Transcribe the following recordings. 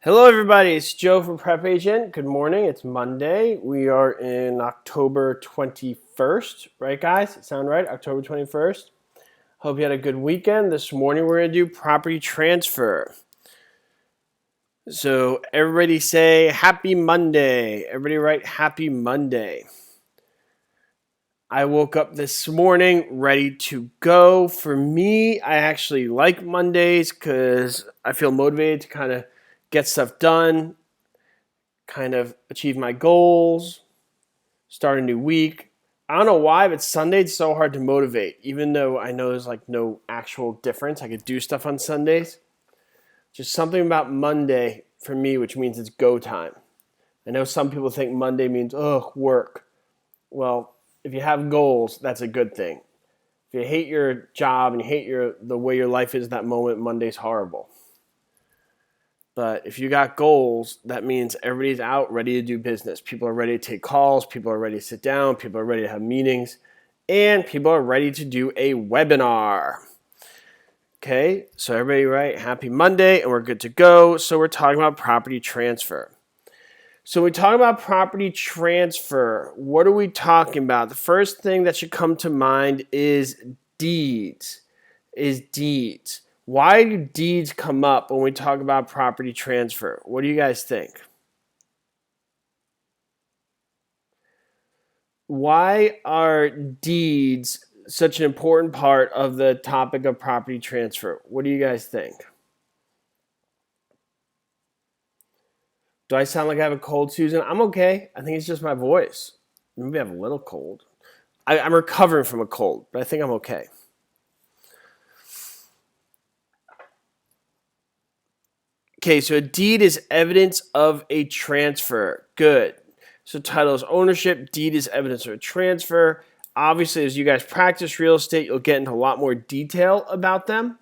Hello everybody, it's Joe from PrepAgent. Good morning, it's Monday. We are in October 21st, right guys? Sound right? October 21st. Hope you had a good weekend. This morning we're going to do property transfer. So everybody say happy Monday. Everybody write happy Monday. I woke up this morning ready to go. For me, I actually like Mondays because I feel motivated to kind of get stuff done, kind of achieve my goals, start a new week. I don't know why, but Sunday it's so hard to motivate, even though I know there's like no actual difference. I could do stuff on Sundays. Just something about Monday for me, which means it's go time. I know some people think Monday means, work. Well, if you have goals, that's a good thing. If you hate your job and you hate the way your life is at that moment, Monday's horrible. But if you got goals, that means everybody's out ready to do business. People are ready to take calls. People are ready to sit down. People are ready to have meetings. And people are ready to do a webinar. Okay, so everybody right, happy Monday, and we're good to go. So we're talking about property transfer. So we talk about property transfer. What are we talking about? The first thing that should come to mind is deeds. Why do deeds come up when we talk about property transfer? What do you guys think? Why are deeds such an important part of the topic of property transfer? What do you guys think? Do I sound like I have a cold, Susan? I'm okay. I think it's just my voice. Maybe I have a little cold. I'm recovering from a cold, but I think I'm okay. Okay, so a deed is evidence of a transfer. Good. So title is ownership. Deed is evidence of a transfer. Obviously, as you guys practice real estate, you'll get into a lot more detail about them.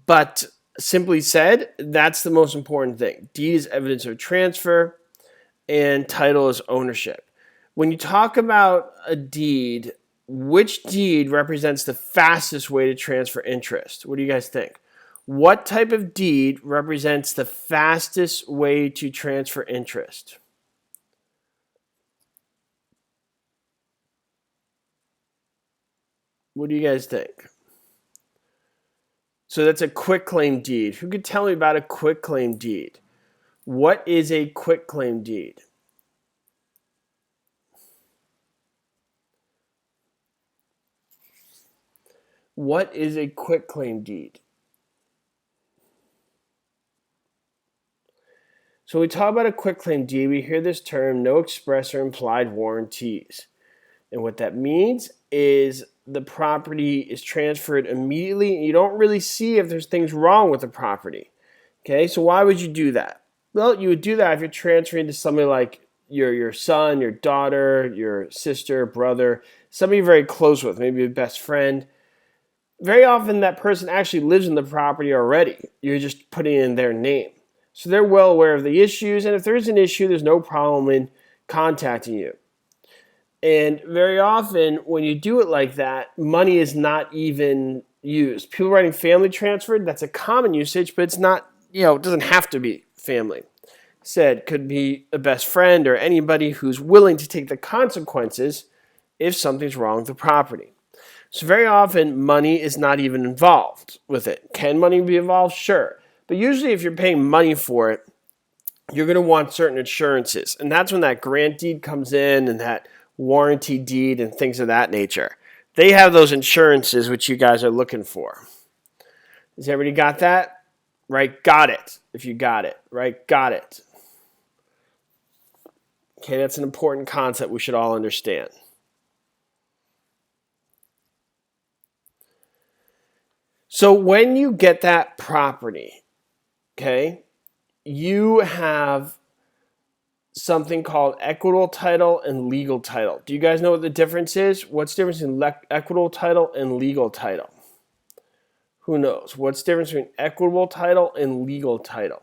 But simply said, that's the most important thing. Deed is evidence of a transfer, and title is ownership. When you talk about a deed, which deed represents the fastest way to transfer interest? What do you guys think? What type of deed represents the fastest way to transfer interest? What do you guys think? So that's a quitclaim deed. Who could tell me about a quitclaim deed? What is a quitclaim deed? What is a quitclaim deed? So we talk about a quitclaim deed, we hear this term, no express or implied warranties. And what that means is the property is transferred immediately and you don't really see if there's things wrong with the property. Okay, so why would you do that? Well, you would do that if you're transferring to somebody like your son, your daughter, your sister, brother, somebody you're very close with, maybe your best friend. Very often that person actually lives in the property already. You're just putting in their name. So they're well aware of the issues, and if there's an issue, there's no problem in contacting you. And very often, when you do it like that, money is not even used. People writing family transferred, that's a common usage, but it's not, it doesn't have to be family. Said, could be a best friend or anybody who's willing to take the consequences if something's wrong with the property. So very often, money is not even involved with it. Can money be involved? Sure. But usually if you're paying money for it, you're going to want certain insurances. And that's when that grant deed comes in and that warranty deed and things of that nature. They have those insurances which you guys are looking for. Has everybody got that? Right, got it. If you got it, right, got it. Okay, that's an important concept we should all understand. So when you get that property, okay, you have something called equitable title and legal title. Do you guys know what the difference is? What's the difference in equitable title and legal title? Who knows? What's the difference between equitable title and legal title?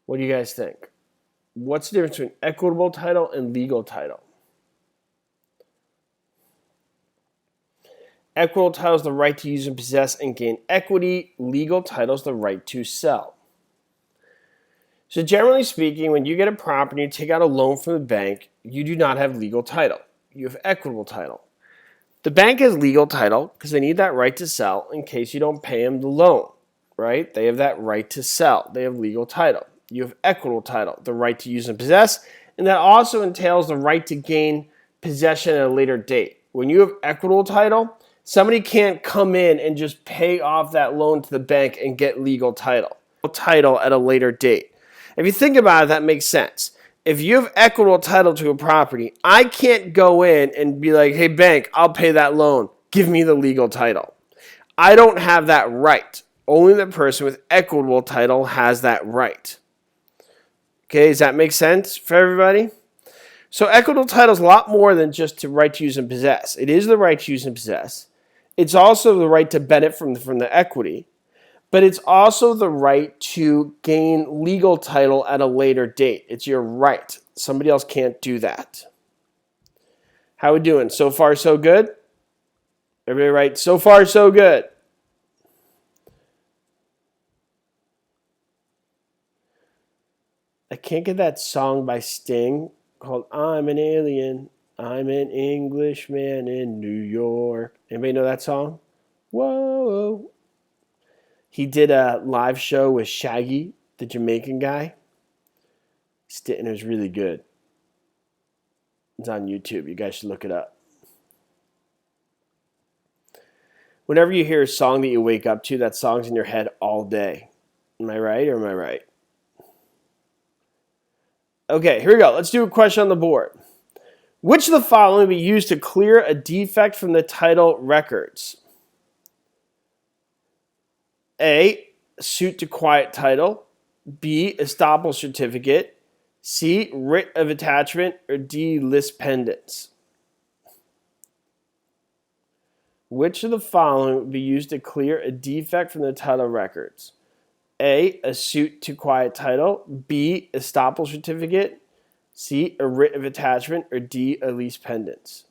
What do you guys think? What's the difference between equitable title and legal title? Equitable title is the right to use and possess and gain equity. Legal title is the right to sell. So generally speaking, when you get a property, you take out a loan from the bank, you do not have legal title. You have equitable title. The bank has legal title because they need that right to sell in case you don't pay them the loan, right? They have that right to sell. They have legal title. You have equitable title, the right to use and possess, and that also entails the right to gain possession at a later date. When you have equitable title, somebody can't come in and just pay off that loan to the bank and get legal title at a later date. If you think about it, that makes sense. If you have equitable title to a property, I can't go in and be like, hey, bank, I'll pay that loan. Give me the legal title. I don't have that right. Only the person with equitable title has that right. Okay, does that make sense for everybody? So equitable title is a lot more than just the right to use and possess. It is the right to use and possess. It's also the right to benefit from the equity. But it's also the right to gain legal title at a later date. It's your right. Somebody else can't do that. How we doing? So far, so good? Everybody right? So far, so good. I can't get that song by Sting called I'm an Alien. I'm an Englishman in New York. Anybody know that song? Whoa. He did a live show with Shaggy, the Jamaican guy. And it was really good. It's on YouTube. You guys should look it up. Whenever you hear a song that you wake up to, that song's in your head all day. Am I right or am I right? Okay, here we go. Let's do a question on the board. Which of the following will be used to clear a defect from the title records? A, suit to quiet title. B, estoppel certificate. C, writ of attachment. Or D, list pendants. Which of the following would be used to clear a defect from the title records? A, suit to quiet title. B, estoppel certificate. C, a writ of attachment. Or D, a lease pendants.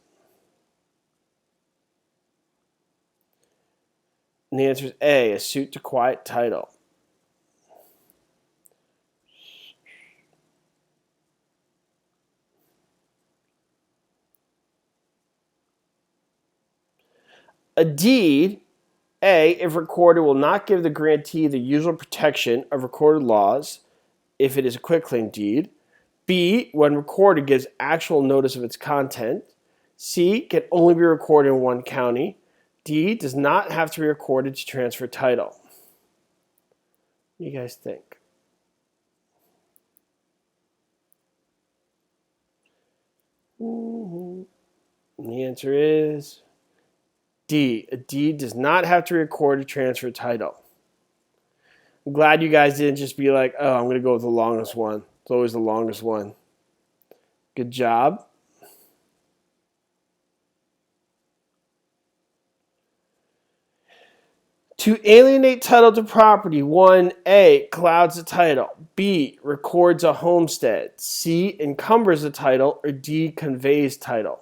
And the answer is A, suit to quiet title. A deed, A, if recorded, will not give the grantee the usual protection of recorded laws if it is a quitclaim deed. B, when recorded, gives actual notice of its content. C, can only be recorded in one county. D, does not have to be recorded to transfer title. What do you guys think? And the answer is D. A deed does not have to record to transfer title. I'm glad you guys didn't just be like, oh, I'm going to go with the longest one. It's always the longest one. Good job. To alienate title to property, 1A, clouds the title. B, records a homestead. C, encumbers the title. Or D, conveys title.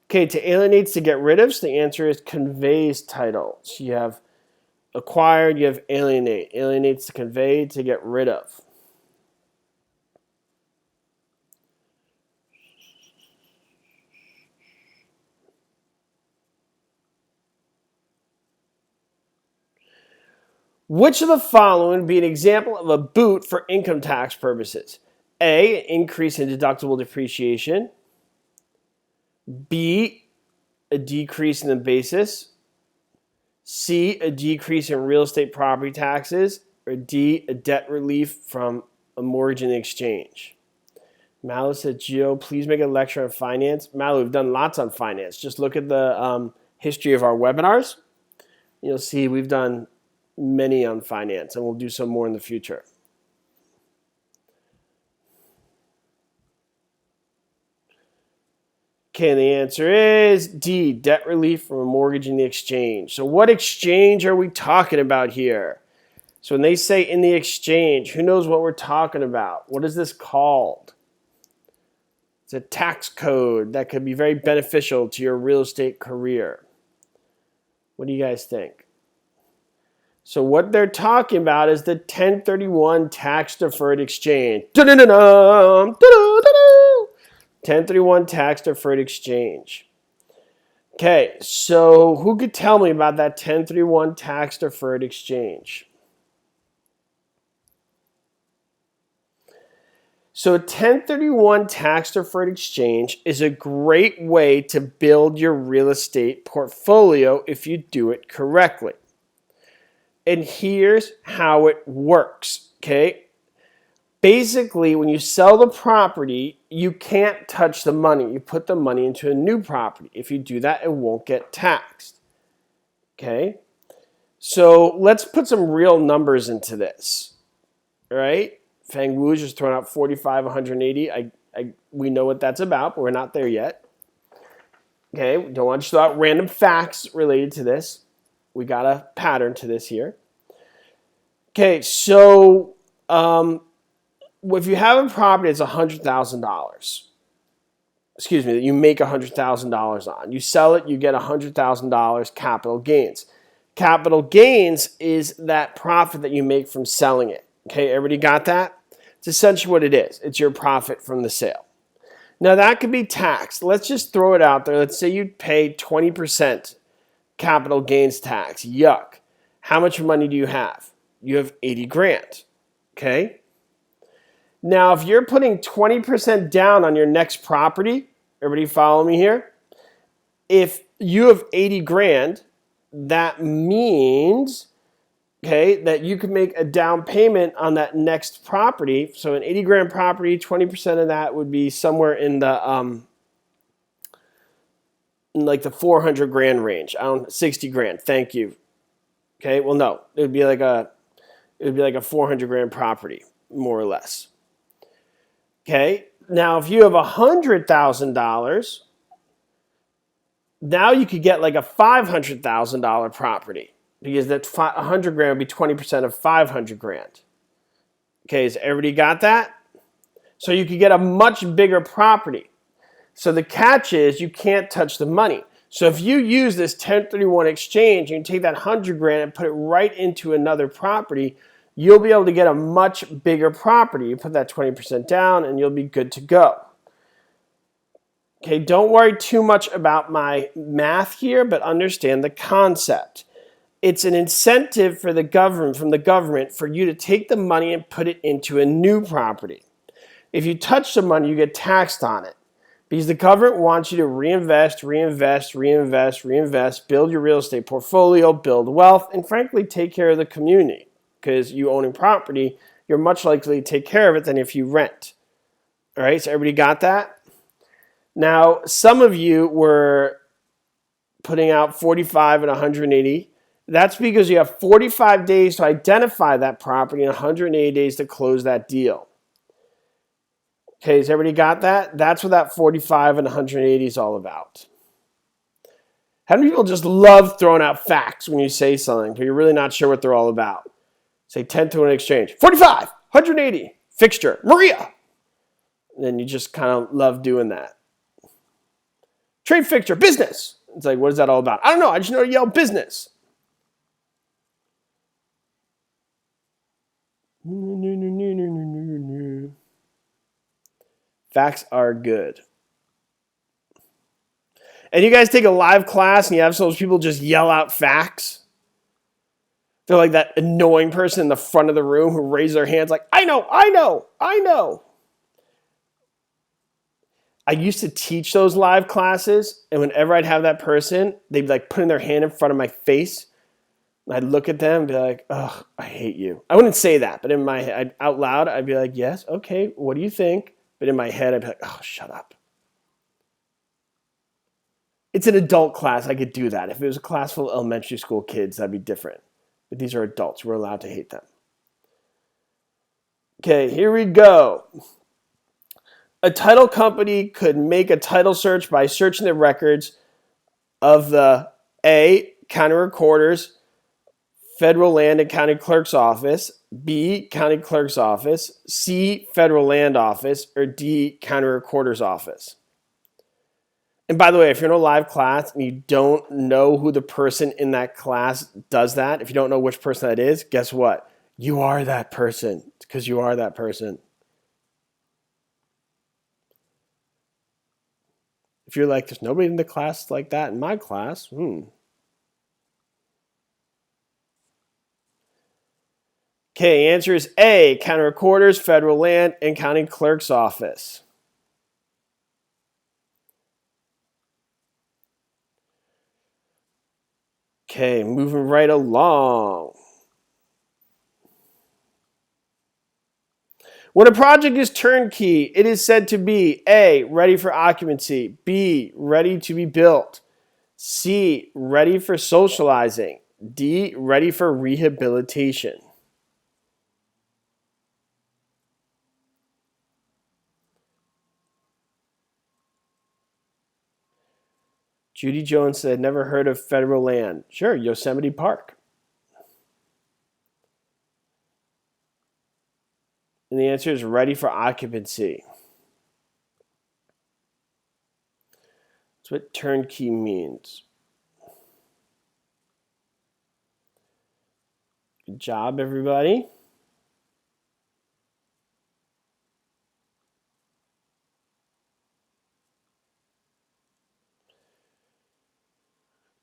Okay, to alienate is to get rid of, so the answer is conveys title. So you have acquired, you have alienate. Alienates to convey, to get rid of. Which of the following would be an example of a boot for income tax purposes? A, increase in deductible depreciation. B, a decrease in the basis. C, a decrease in real estate property taxes. Or D, a debt relief from a mortgage in exchange. Malu said, Gio, please make a lecture on finance. Malu, we've done lots on finance. Just look at the history of our webinars. You'll see we've done many on finance, and we'll do some more in the future. Okay, and the answer is D, debt relief from a mortgage in the exchange. So what exchange are we talking about here? So when they say in the exchange, who knows what we're talking about? What is this called? It's a tax code that could be very beneficial to your real estate career. What do you guys think? So what they're talking about is the 1031 tax deferred exchange. 1031 tax deferred exchange. Okay, so who could tell me about that 1031 tax deferred exchange? So a 1031 tax deferred exchange is a great way to build your real estate portfolio if you do it correctly. And here's how it works, okay? Basically, when you sell the property, you can't touch the money. You put the money into a new property. If you do that, it won't get taxed. Okay? So let's put some real numbers into this. All right? Fang Wu's just throwing out 45, 180. We know what that's about, but we're not there yet. Okay? We don't want to throw out random facts related to this. We got a pattern to this here. Okay, so if you have a property that's $100,000, excuse me, that you make $100,000 on, you sell it, you get $100,000 capital gains. Capital gains is that profit that you make from selling it. Okay, everybody got that? It's essentially what it is. It's your profit from the sale. Now that could be taxed. Let's just throw it out there. Let's say you pay 20% capital gains tax. Yuck. How much money do you have? You have 80 grand. Okay? Now, if you're putting 20% down on your next property, everybody follow me here? If you have 80 grand, that means, okay, that you could make a down payment on that next property. So an 80 grand property, 20% of that would be somewhere in the like the 400 grand range. 60 grand. Thank you. Okay, well no, it would be like a 400 grand property, more or less. Okay, now if you have $100,000, now you could get like a $500,000 property because that 100 grand would be 20% of 500 grand. Okay, has everybody got that? So you could get a much bigger property. So the catch is you can't touch the money. So if you use this 1031 exchange, you can take that 100 grand and put it right into another property, you'll be able to get a much bigger property. You put that 20% down and you'll be good to go. Okay, don't worry too much about my math here, but understand the concept. It's an incentive for the government, from the government, for you to take the money and put it into a new property. If you touch the money, you get taxed on it. Because the government wants you to reinvest, build your real estate portfolio, build wealth, and frankly, take care of the community. Because you owning property, you're much likely to take care of it than if you rent. All right, so everybody got that? Now, some of you were putting out 45 and 180. That's because you have 45 days to identify that property and 180 days to close that deal. Okay, has everybody got that? That's what that 45 and 180 is all about. How many people just love throwing out facts when you say something, but you're really not sure what they're all about? Say 10-to-1 exchange. 45, 180, fixture, Maria. And then you just kind of love doing that. Trade fixture, business. It's like, what is that all about? I don't know. I just know to yell business. Facts are good. And you guys take a live class and you have some of those people just yell out facts. They're like that annoying person in the front of the room who raises their hands like, I know. I used to teach those live classes, and whenever I'd have that person, they'd be like putting their hand in front of my face. And I'd look at them and be like, ugh, I hate you. I wouldn't say that, but in my head, out loud, I'd be like, yes, okay, what do you think? But in my head, I'd be like, oh, shut up. It's an adult class. I could do that. If it was a class full of elementary school kids, that'd be different. But these are adults. We're allowed to hate them. Okay, here we go. A title company could make a title search by searching the records of the A, county recorder's, federal land and county clerk's office, B, county clerk's office, C, federal land office, or D, county recorder's office. And by the way, if you're in a live class and you don't know who the person in that class does that, if you don't know which person that is, guess what? You are that person, because you are that person. If you're like, there's nobody in the class like that in my class, Okay, answer is A, county recorder's, federal land, and county clerk's office. Okay, moving right along. When a project is turnkey, it is said to be A, ready for occupancy, B, ready to be built, C, ready for socializing, D, ready for rehabilitation. Judy Jones said, never heard of federal land. Sure, Yosemite Park. And the answer is ready for occupancy. That's what turnkey means. Good job, everybody.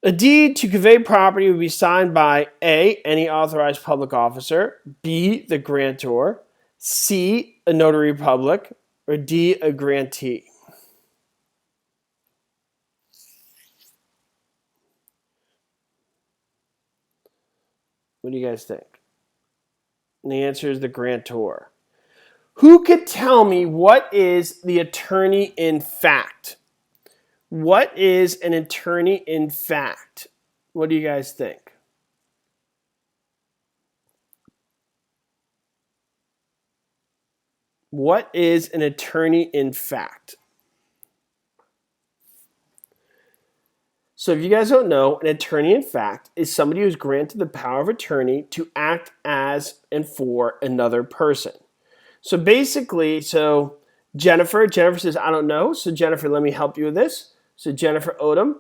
A deed to convey property would be signed by A, any authorized public officer, B, the grantor, C, a notary public, or D, a grantee. What do you guys think? And the answer is the grantor. Who could tell me what is the attorney in fact? What is an attorney in fact? What do you guys think? What is an attorney in fact? So if you guys don't know, an attorney in fact is somebody who's granted the power of attorney to act as and for another person. So basically, Jennifer says, I don't know. So Jennifer, let me help you with this. So Jennifer Odom,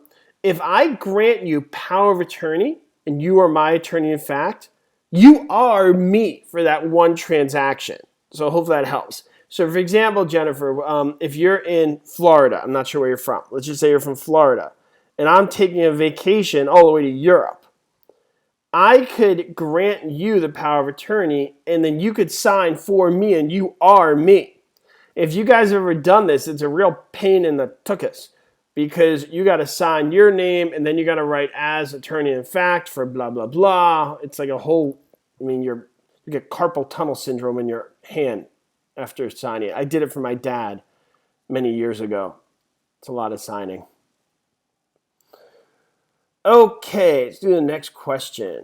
if I grant you power of attorney and you are my attorney in fact, you are me for that one transaction. So hopefully that helps. So for example, Jennifer, if you're in Florida, I'm not sure where you're from. Let's just say you're from Florida, and I'm taking a vacation all the way to Europe. I could grant you the power of attorney, and then you could sign for me, and you are me. If you guys have ever done this, it's a real pain in the tuchus, because you got to sign your name, and then you got to write as attorney in fact for blah, blah, blah. It's like a whole, you get carpal tunnel syndrome in your hand after signing it. I did it for my dad many years ago. It's a lot of signing. Okay, let's do the next question.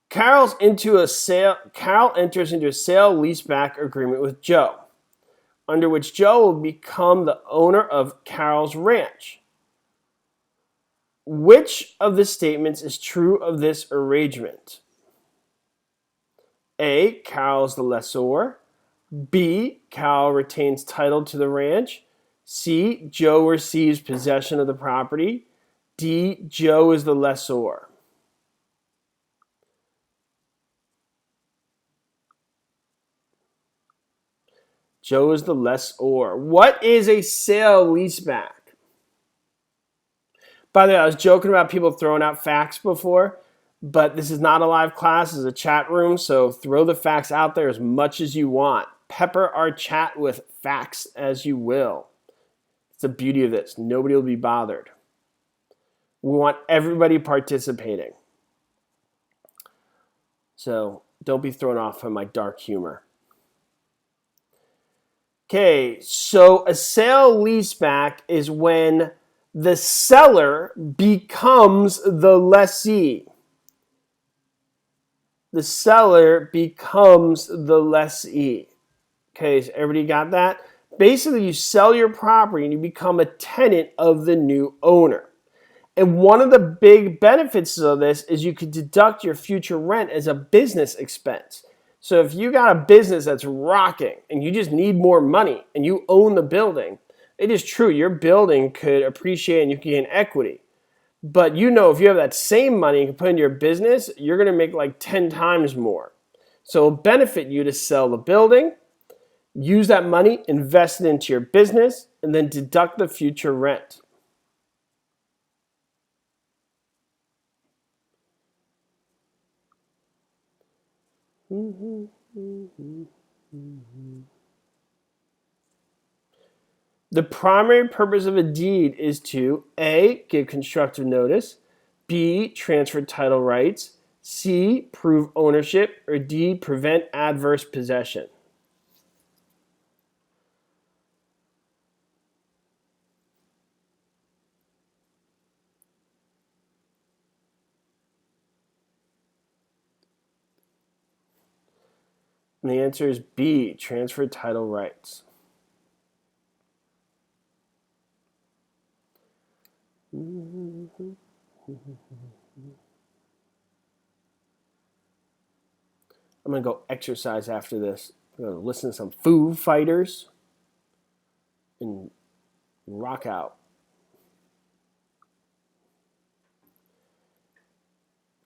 Carol enters into a sale leaseback agreement with Joe, under which Joe will become the owner of Carol's ranch. Which of the statements is true of this arrangement? A, Carol is the lessor. B, Carol retains title to the ranch. C, Joe receives possession of the property. D, Joe is the lessor. Joe is the lessor. What is a sale leaseback? By the way, I was joking about people throwing out facts before, but this is not a live class, it's a chat room, so throw the facts out there as much as you want. Pepper our chat with facts as you will. It's the beauty of this. Nobody will be bothered. We want everybody participating. So don't be thrown off by my dark humor. Okay, so a sale leaseback is when the seller becomes the lessee. The seller becomes the lessee. Okay, so everybody got that? basically you sell your property and you become a tenant of the new owner. And one of the big benefits of this is you can deduct your future rent as a business expense. So if you got a business that's rocking and you just need more money and you own the building, it is true, your building could appreciate and you can gain equity. But you know, if you have that same money you can put into your business, you're going to make like 10 times more. So it'll benefit you to sell the building, use that money, invest it into your business, and then deduct the future rent. The primary purpose of a deed is to A, give constructive notice, B, transfer title rights, C, prove ownership, or D, prevent adverse possession. And the answer is B, transfer title rights. I'm going to go exercise after this. I'm going to listen to some Foo Fighters and rock out.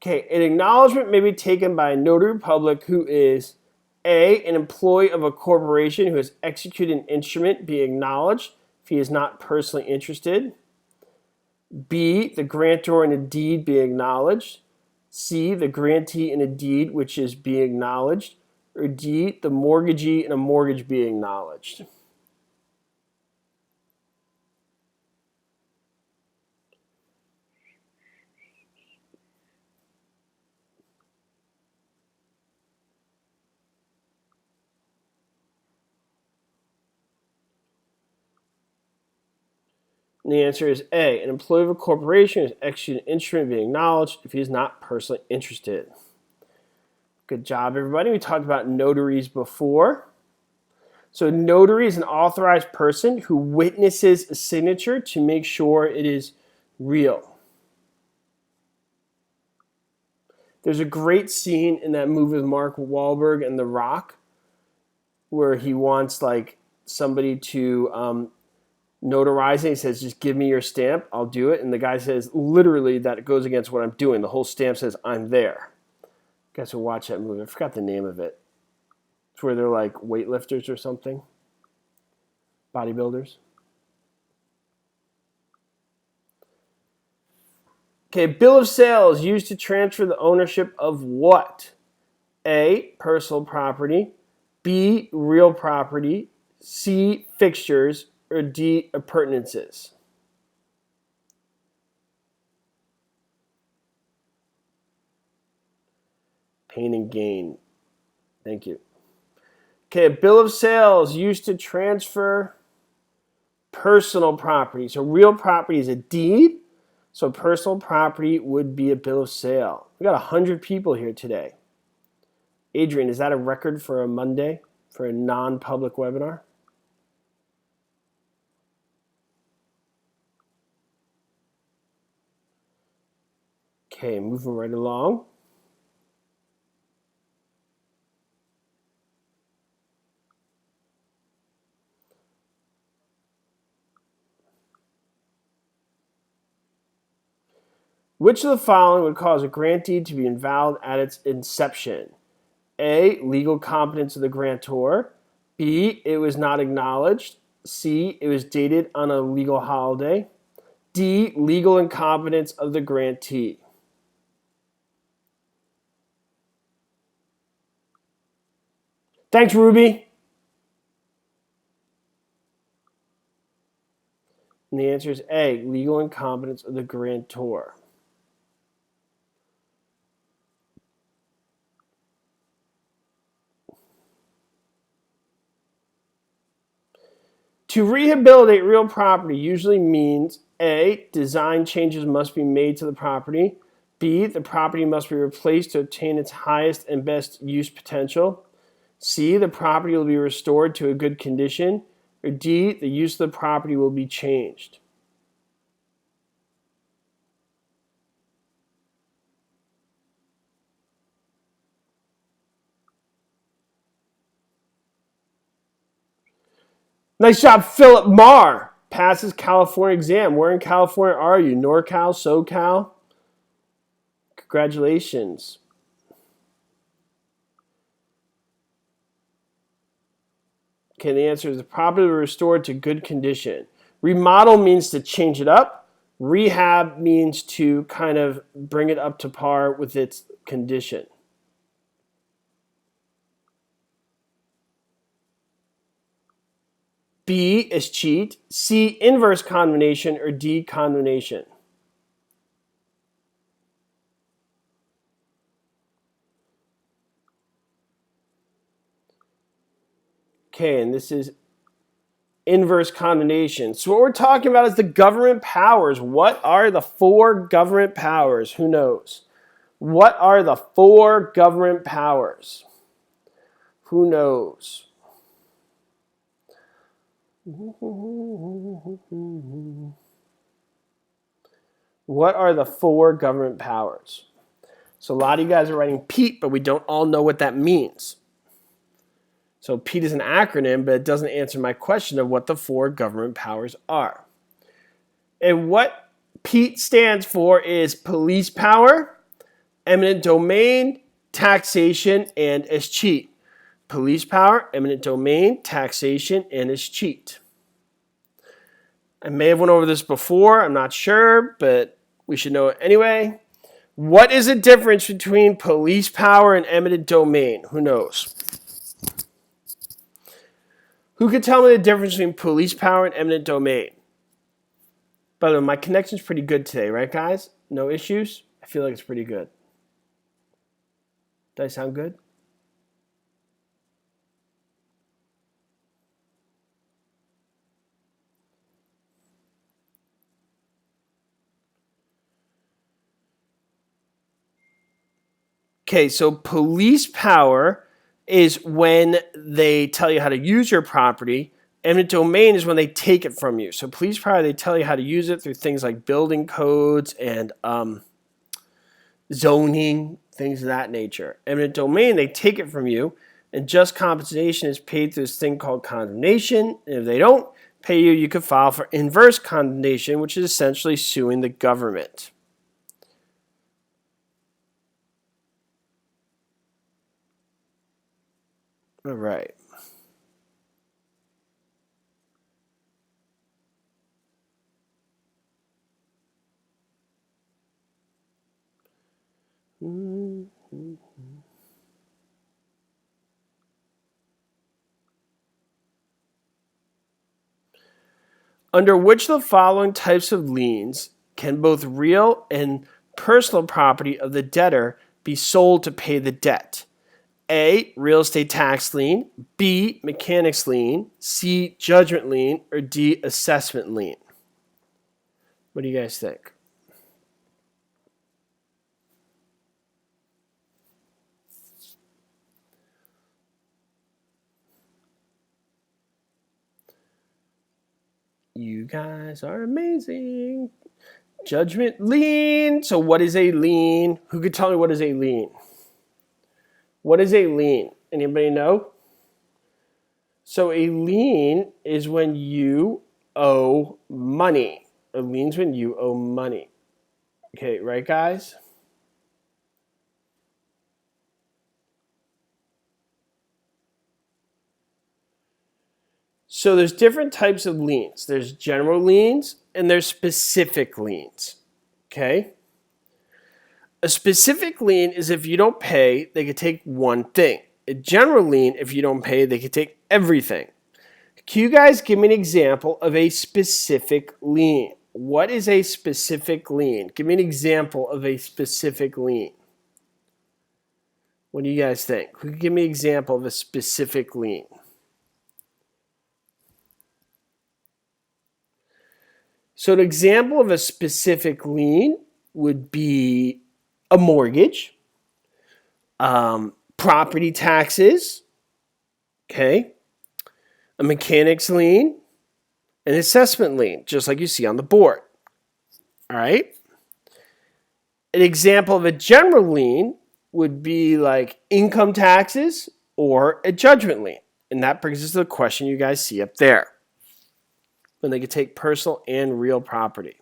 Okay, an acknowledgement may be taken by a notary public who is A, an employee of a corporation who has executed an instrument be acknowledged if he is not personally interested. B, the grantor in a deed be acknowledged. C, the grantee in a deed which is be acknowledged. Or D, the mortgagee in a mortgage be acknowledged. And the answer is A, an employee of a corporation who has executed an instrument being acknowledged if he is not personally interested. Good job, everybody. We talked about notaries before. So a notary is an authorized person who witnesses a signature to make sure it is real. There's a great scene in that movie with Mark Wahlberg and The Rock where he wants like somebody to notarize it. He says, just give me your stamp, I'll do it. And the guy says, literally, that goes against what I'm doing. The whole stamp says, I'm there. You guys will watch that movie. I forgot the name of it. It's where they're like weightlifters or something. Bodybuilders. Okay, bill of sale is used to transfer the ownership of what? A, personal property. B, real property. C, fixtures. Or D, appurtenances. Pain and gain. Thank you. Okay, a bill of sale is used to transfer personal property. So real property is a deed. So personal property would be a bill of sale. We got 100 people here today. Adrian, is that a record for a Monday, for a non-public webinar? Okay, moving right along. Which of the following would cause a grantee to be invalid at its inception? A, legal competence of the grantor. B, it was not acknowledged. C, it was dated on a legal holiday. D, legal incompetence of the grantee. Thanks, Ruby. And the answer is A, legal incompetence of the grantor. To rehabilitate real property usually means A, design changes must be made to the property. B, the property must be replaced to obtain its highest and best use potential. C, the property will be restored to a good condition. or D, the use of the property will be changed? Nice job, Philip Marr. Passes California exam. Where in California are you? NorCal, SoCal? Congratulations. Okay, the answer is the property restored to good condition. Remodel means to change it up. Rehab means to kind of bring it up to par with its condition. B is cheat, C, inverse condemnation, or D, condemnation. Okay, and this is inverse condemnation. So what we're talking about is the government powers. What are the 4 government powers? Who knows? What are the 4 government powers? Who knows? What are the 4 government powers? So a lot of you guys are writing PEAT, but we don't all know what that means. So PEAT is an acronym, but it doesn't answer my question of what the 4 government powers are. And what PEAT stands for is police power, eminent domain, taxation, and escheat. Police power, eminent domain, taxation, and escheat. I may have went over this before, I'm not sure, but we should know it anyway. What is the difference between police power and eminent domain? Who knows? Who could tell me the difference between police power and eminent domain? By the way, my connection's pretty good today, right, guys? No issues? I feel like it's pretty good. Did I sound good? Okay, so police power is when they tell you how to use your property. Eminent domain is when they take it from you. So police power, they tell you how to use it through things like building codes and zoning, things of that nature. Eminent domain, they take it from you, and just compensation is paid through this thing called condemnation. And if they don't pay you, you could file for inverse condemnation, which is essentially suing the government. All right. Under which of the following types of liens can both real and personal property of the debtor be sold to pay the debt? A, real estate tax lien, B, mechanics lien, C, judgment lien, or D, assessment lien? What do you guys think? You guys are amazing. Judgment lien. So what is a lien? Who could tell me what is a lien? What is a lien? Anybody know? So a lien is when you owe money. A lien is when you owe money. Okay, right, guys? So there's different types of liens. There's general liens and there's specific liens. Okay? A specific lien is if you don't pay, they could take one thing. A general lien, if you don't pay, they could take everything. Can you guys give me an example of a specific lien? What is a specific lien? Give me an example of a specific lien. What do you guys think? Who can give me an example of a specific lien? So an example of a specific lien would be a mortgage, property taxes, okay, a mechanic's lien, an assessment lien, just like you see on the board. All right? An example of a general lien would be like income taxes or a judgment lien. And that brings us to the question you guys see up there. When they could take personal and real property.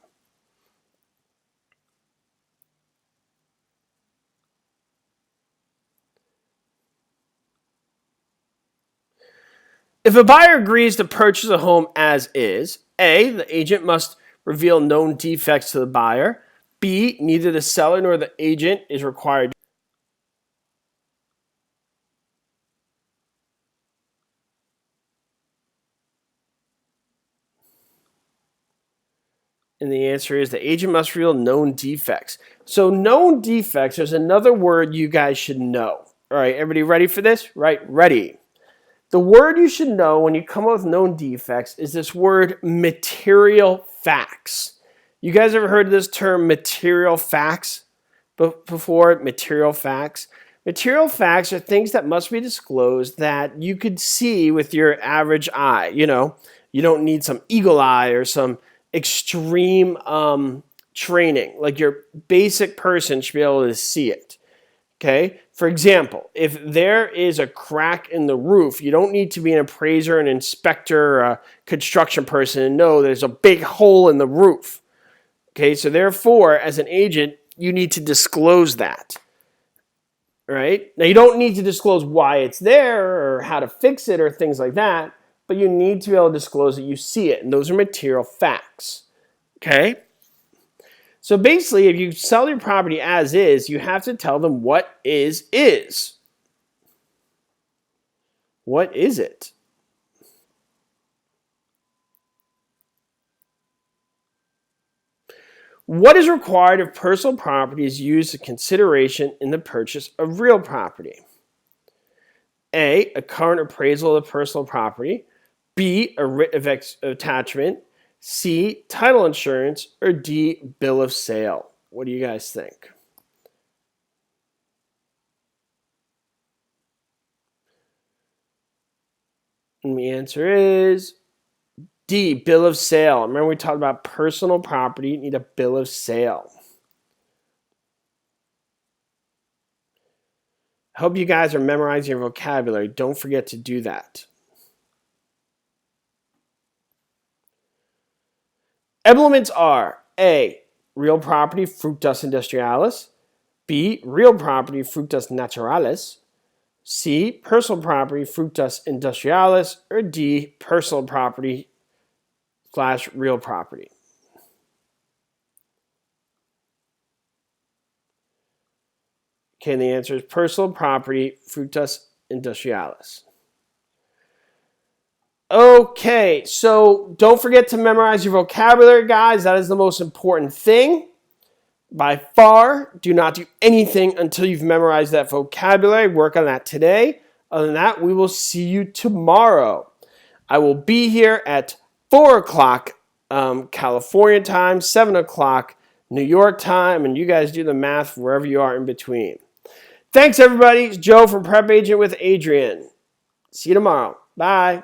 If a buyer agrees to purchase a home as is, A, the agent must reveal known defects to the buyer. B, neither the seller nor the agent is required. And the answer is the agent must reveal known defects. So known defects, there's another word you guys should know. All right, everybody ready for this? Right, ready. The word you should know when you come up with known defects is this word material facts. You guys ever heard of this term material facts before? Material facts. Material facts are things that must be disclosed that you could see with your average eye. You know, you don't need some eagle eye or some extreme training. Like your basic person should be able to see it. Okay, for example, if there is a crack in the roof, you don't need to be an appraiser, an inspector, or a construction person to know there's a big hole in the roof. Okay, so therefore, as an agent, you need to disclose that. Right? Now, you don't need to disclose why it's there or how to fix it or things like that, but you need to be able to disclose that you see it, and those are material facts. Okay? So basically, if you sell your property as is, you have to tell them what is. What is it? What is required if personal property is used as consideration in the purchase of real property? A, a current appraisal of the personal property. B, a writ of attachment. C, title insurance. Or D, bill of sale. What do you guys think? And the answer is D, bill of sale. Remember we talked about personal property, you need a bill of sale. I hope you guys are memorizing your vocabulary. Don't forget to do that. Elements are A, real property, fructus industrialis. B, real property, fructus naturalis. C, personal property, fructus industrialis. Or D, personal property / real property. Okay, and the answer is personal property, fructus industrialis. Okay, so don't forget to memorize your vocabulary, guys. That is the most important thing. By far, do not do anything until you've memorized that vocabulary. Work on that today. Other than that, we will see you tomorrow. I will be here at 4 o'clock California time, 7 o'clock New York time, and you guys do the math wherever you are in between. Thanks, everybody. It's Joe from PrepAgent with Adrian. See you tomorrow. Bye.